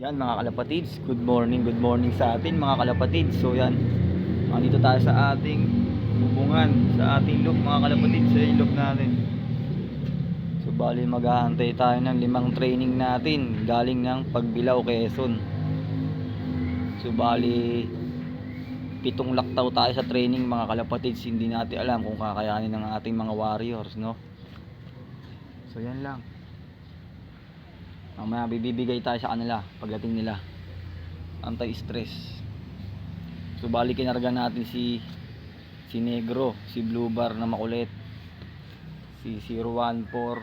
Yan mga kalapatids, good morning sa atin mga kalapatids. So yan, dito tayo sa ating bubungan, sa ating loop mga kalapatids, sa loop natin. So bali maghahantay tayo ng 5 training natin galing ng Pagbilao, Quezon. So bali 7 laktaw tayo sa training mga kalapatids. Hindi natin alam kung kakayanin ng ating mga warriors, no? So yan lang. Mamaya bibigay tayo sa kanila pagdating nila, anti-stress. So bali kinarga natin si Negro, si Blue Bar na makulit, si 014,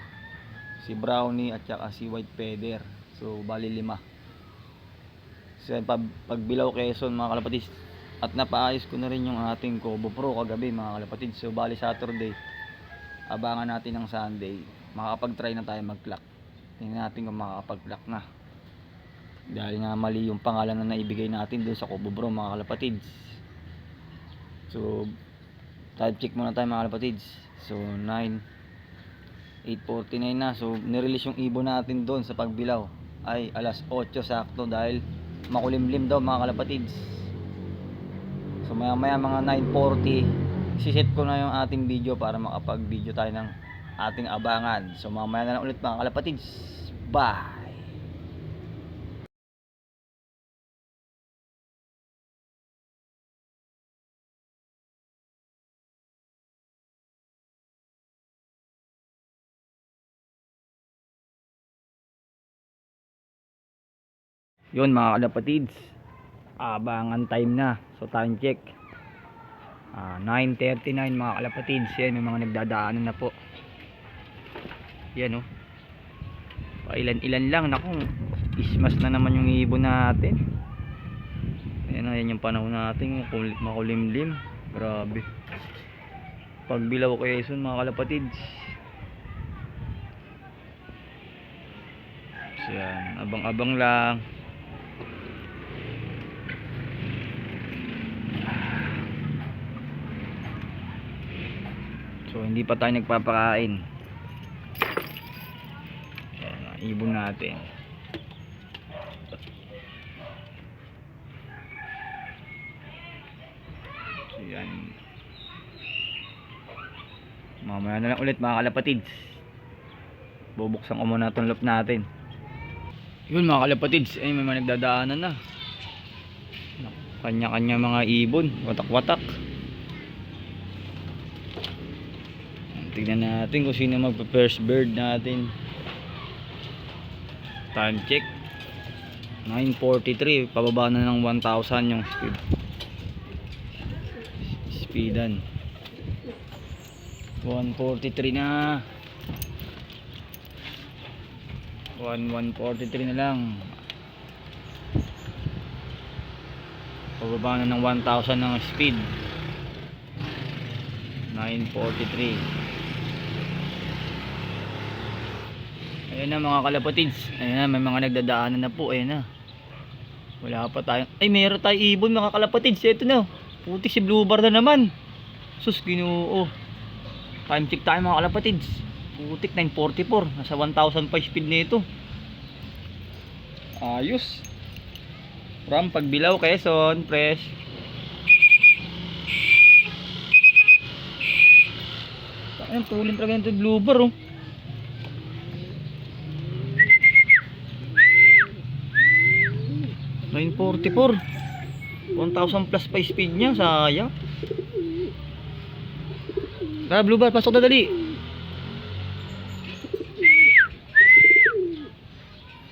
si Brownie at saka si White Feather. So bali 5. So Pagbilao, Quezon mga kalapatids. At napaayos ko na rin yung ating Kobo Pro kagabi mga kalapatids. So bali Saturday, abangan natin ng Sunday, makakapag-try na tayo mag-clock. Tingnan natin kung makakapag-clock na, dahil nga mali yung pangalan na naibigay natin doon sa Kobo Pro mga kalapatids. So time check muna tayo mga kalapatids. So 8:49 na. So nirelease yung ibon natin doon sa Pagbilao ay alas 8 sakto, dahil makulimlim daw mga kalapatids. So maya mga 9:40 siset ko na yung ating video para makapag video tayo ng ating abangan. So mamaya na lang ulit mga kalapatids. Bye. Yun mga kalapatids, abangan time na. So time check 9:39 mga kalapatids. Yan, may mga nagdadaanan na po. Yan, oh, pailan-ilan lang. Naku, ismas na naman yung ibon natin. Ayan, yan yung panahon natin, makulimlim. Grabe. Pagbilao, Quezon mga kalapatids. So yan, abang-abang lang. So hindi pa tayo nagpapakain. Ayan, ibon natin. So yan, mamaya na lang ulit mga kalapatids. Bubuksan ko muna itong loop natin. Yun mga kalapatids, ay may mga nagdadaanan na. Kanya-kanya mga ibon, watak-watak. Tignan natin kung sino magpa-first bird natin. Time check 9:43, pababa na ng 1,000 yung speedan. 1:43 na. 1:43 na lang. Pababa na ng 1,000 ng speed. 9:43. Ayan na mga kalapatids. Ayan na, may mga nagdadaanan na po. Ayan na. Wala pa tayong, ay meron tayong ibon mga kalapatids. Ito na, puti si Blue Bar na naman. Sus, Ginoo. Time check tayo mga kalapatids. Putik, 9:44. Nasa 1,000 pa speed nito. Ayos. From Pagbilao, Quezon, fresh. Ayan, tulin talaga ito Blue Bar, oh. 9:44, 1,000 plus pa speed niya, sayang. Tara Blue Bar, pasok na dali.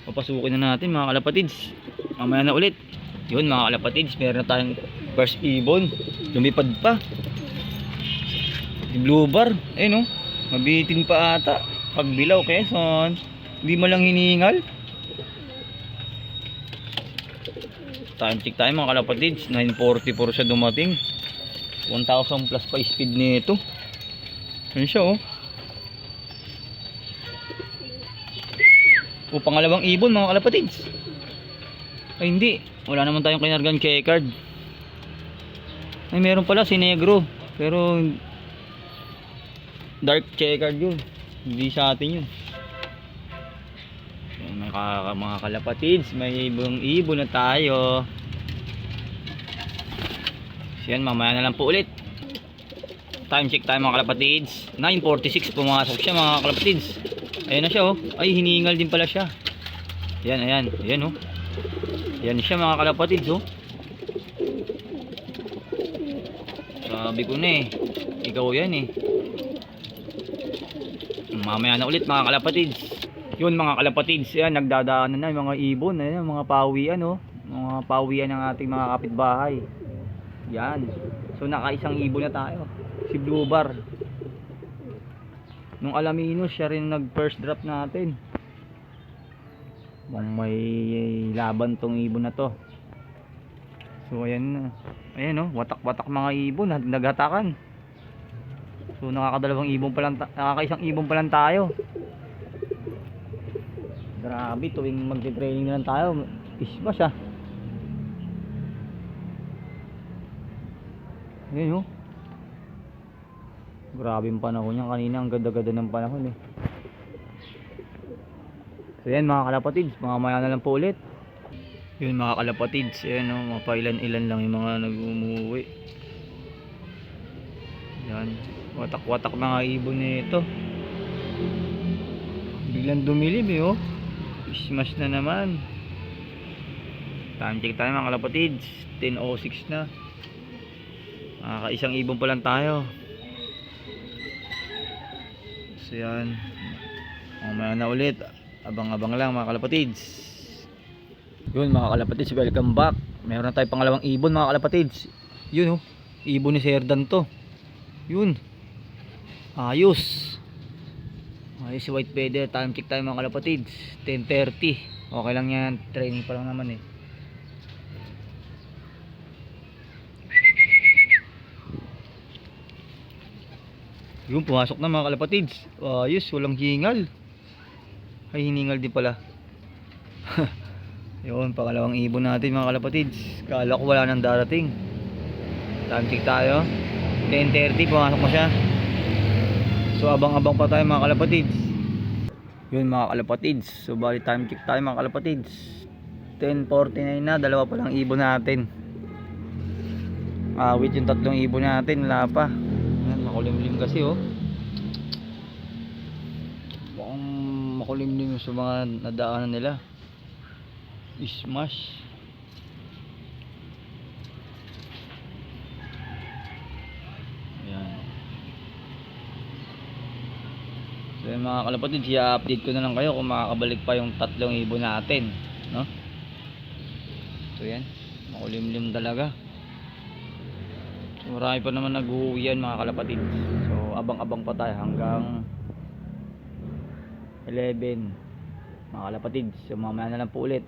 Papasukin na natin mga kalapatids. Mamaya na ulit. Yun mga kalapatids, meron na tayong first ibon. Lumipad pa si Blue Bar. Ayun, oh, mabitin pa ata. Pagbilao, Quezon, hindi mo lang hiningal. Time check tayo mga kalapatids, 9:44 siya dumating. 1,000 plus pa speed nito. Ayun siya, oh. O, pangalawang ibon mga kalapatids. Ay hindi, wala naman tayong kinargan checkered. Ay meron pala si Negro, pero dark checkered yun. Hindi sa atin yun. Mga kalapatids, may ibon na tayo. So yan, mamaya na lang po ulit. Time check tayo mga kalapatids. 9:46 pumasok siya mga kalapatids. Ayan na siya oh. Ay, hiningal din pala siya. Ayan oh. Ayan siya mga kalapatids oh. Sabi ko na eh, ikaw yan eh. Mamaya na ulit mga kalapatids. Yun mga kalapatids, yan, nagdadaanan na yung mga ibon, ayan, mga pawian oh. Mga pawian ng ating mga kapitbahay. Yan. So nakaisang ibon na tayo. Si Blue Bar. Nung Alaminos, siya rin nag first drop natin. May laban tong ibon na to. So ayan, ayan oh, watak-watak mga ibon, naghatakan. So nakakadalawang ibon pa lang, nakakaisang ibon pa lang tayo. Grabe, tuwing magte-training na lang tayo, ismas ah. Ayan oh. Grabe yung panahon niya kanina, ang ganda-ganda ng panahon eh. So yan mga kalapatids, mamaya na lang po ulit. Yun mga kalapatids, ayan oh, mapailan-ilan lang yung mga nag-umuwi. Yan, watak-watak mga ibon nito. Biglang dumilim eh oh. Smash na naman. Time check tayo mga kalapatids, 10:06 na. Isang ibon pa lang tayo. So yan, mamaya na ulit. Abang-abang lang mga kalapatids. Yun mga kalapatids, welcome back. Meron na tayong pangalawang ibon mga kalapatids. Yun oh, ibon ni Serdan to. Yun, ayos. Ayos si White Feather. Time check tayo mga kalapatids, 10:30. Okay lang yan, training pa lang naman eh. Yun, pumasok na mga kalapatids. Ayos, walang hingal. Ay, hiningal din pala. Yun, pangalawang ibon natin mga kalapatids. Kala ko wala nang darating. Time check tayo, 10:30, pumasok mo siya. So abang-abang pa tayo mga kalapatids. Yun mga kalapatids, so bali time check tayo mga kalapatids, 10:49 na, dalawa pa lang ibon natin. Awit yung tatlong ibon natin, wala pa. Yan, makulimlim kasi oh. Mukhang makulimlim sa mga nadaanan nila. Smash. Yan. So yan mga kalapatids, i-update ko na lang kayo kung makakabalik pa yung tatlong ibon natin, no? So yan, makulimlim talaga. So marami pa naman nag-uwi yan mga kalapatids. So abang-abang pa tayo hanggang 11 mga kalapatids. So mamaya na lang po ulit.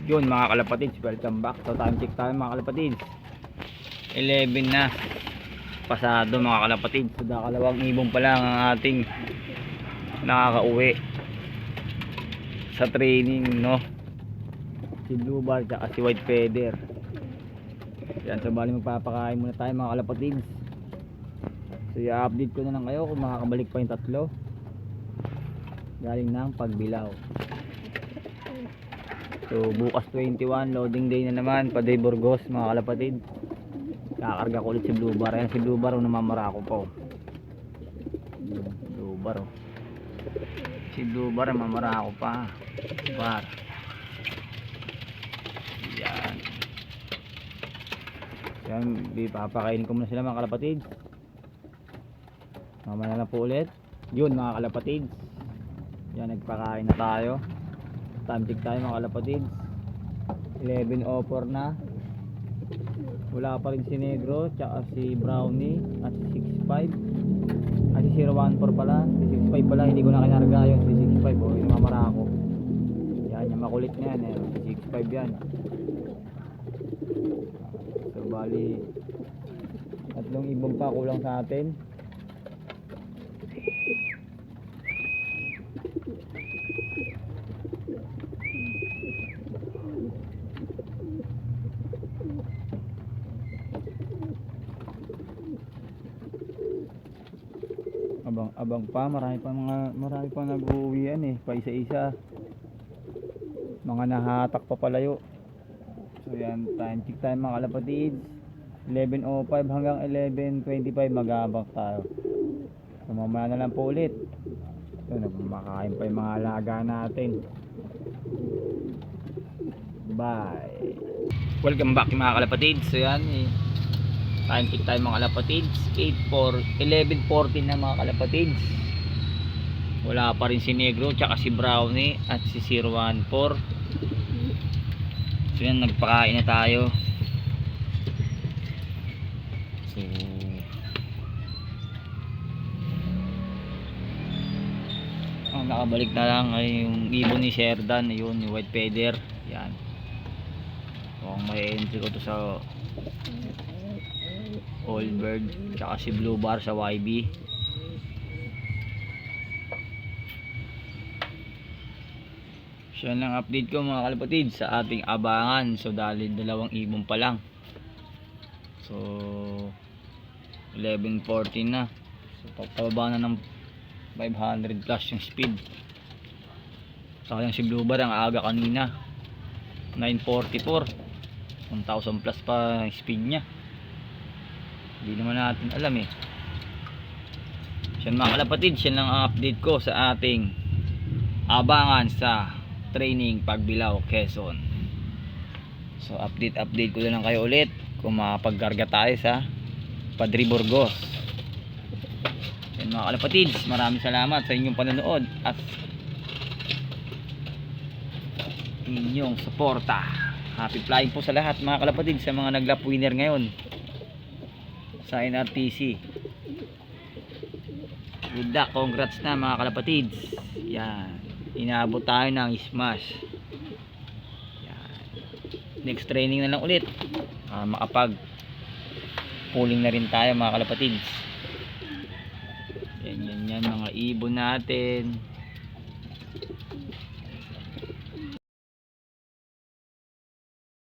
Yun mga kalapatids, welcome back. So time check tayo mga kalapatids, 11 na pasado mga kalapatids. So dalawang ibon pa lang ang ating nakakauwi sa training, no? Si Blue Bar at si White Feather. Yan, so bali magpapakain muna tayo mga kalapatids. So i-update ko na lang kayo kung makakabalik pa yung tatlo galing ng pagbilaw. So bukas 21, loading day na naman, Paday Burgos mga kalapatids. Kakarga ko ulit si Blue Bar. Ayan si Blue Bar, namamara ko po. Blue Bar oh. Si Blue Bar, namamara ko pa. Bar. Yan. Yan, papakainin ko muna sila mga kalapatids. Mamaya na lang po ulit. Yun mga kalapatids, yan, nagpakain na tayo. Time check tayo mga kalapatids, 11:04 na. Wala pa rin si Negro, tsaka si Brownie, at si 65, at si 014 pala. Si 65 pala, hindi ko na kinarga yun. Si 65 oh, yung mamara ko. Yan, yung makulit na yan eh. Si 65 yan. So bali tatlong ibon pa kulang sa atin. Abang pa, marami pa nag-uuwian eh, pa isa-isa. mga nahatak pa palayo. So yan, time check tayo mga kalapatids, 11:05 hanggang 11:25 mag-aabang tayo. So mamaya na lang po ulit. So nagmamakain pa yung mga alaga natin. Bye. Welcome back mga kalapatids. So yan, time check tayo mga kalapatids, 11:14 na mga kalapatids. Wala pa rin si Negro tsaka si Brownie at si 014. So yan, nagpakain na tayo. So ang nakabalik na lang ay yung ibon ni Sherdan, yun, yung white feather. Yan, kung may entry ko to sa Old Bird tsaka si Blue Bar sa YB. So yan lang update ko mga kalapatid sa ating abangan. So dahil dalawang ibon pa lang. So 11:14 na. So pababa na ng 500 plus yung speed. Saka yung si Blue Bar ang aga kanina, 944, 1,000 plus pa yung speed nya. Hindi naman natin alam eh. So yan mga kalapatid, yan lang ang update ko sa ating abangan sa training Pagbilao, Quezon. So update ko na lang kayo ulit kung makapagkarga tayo sa Padre Burgos. Yan mga kalapatids, maraming salamat sa inyong panonood at inyong suporta. Happy flying po sa lahat mga kalapatids, sa mga naglap winner ngayon sa NRTC. Good luck, congrats na mga kalapatids. Yan, inaabot tayo ng smash. Yan. Next training na lang ulit, makapag pulling na rin tayo mga kalapatids. Yan mga ibon natin.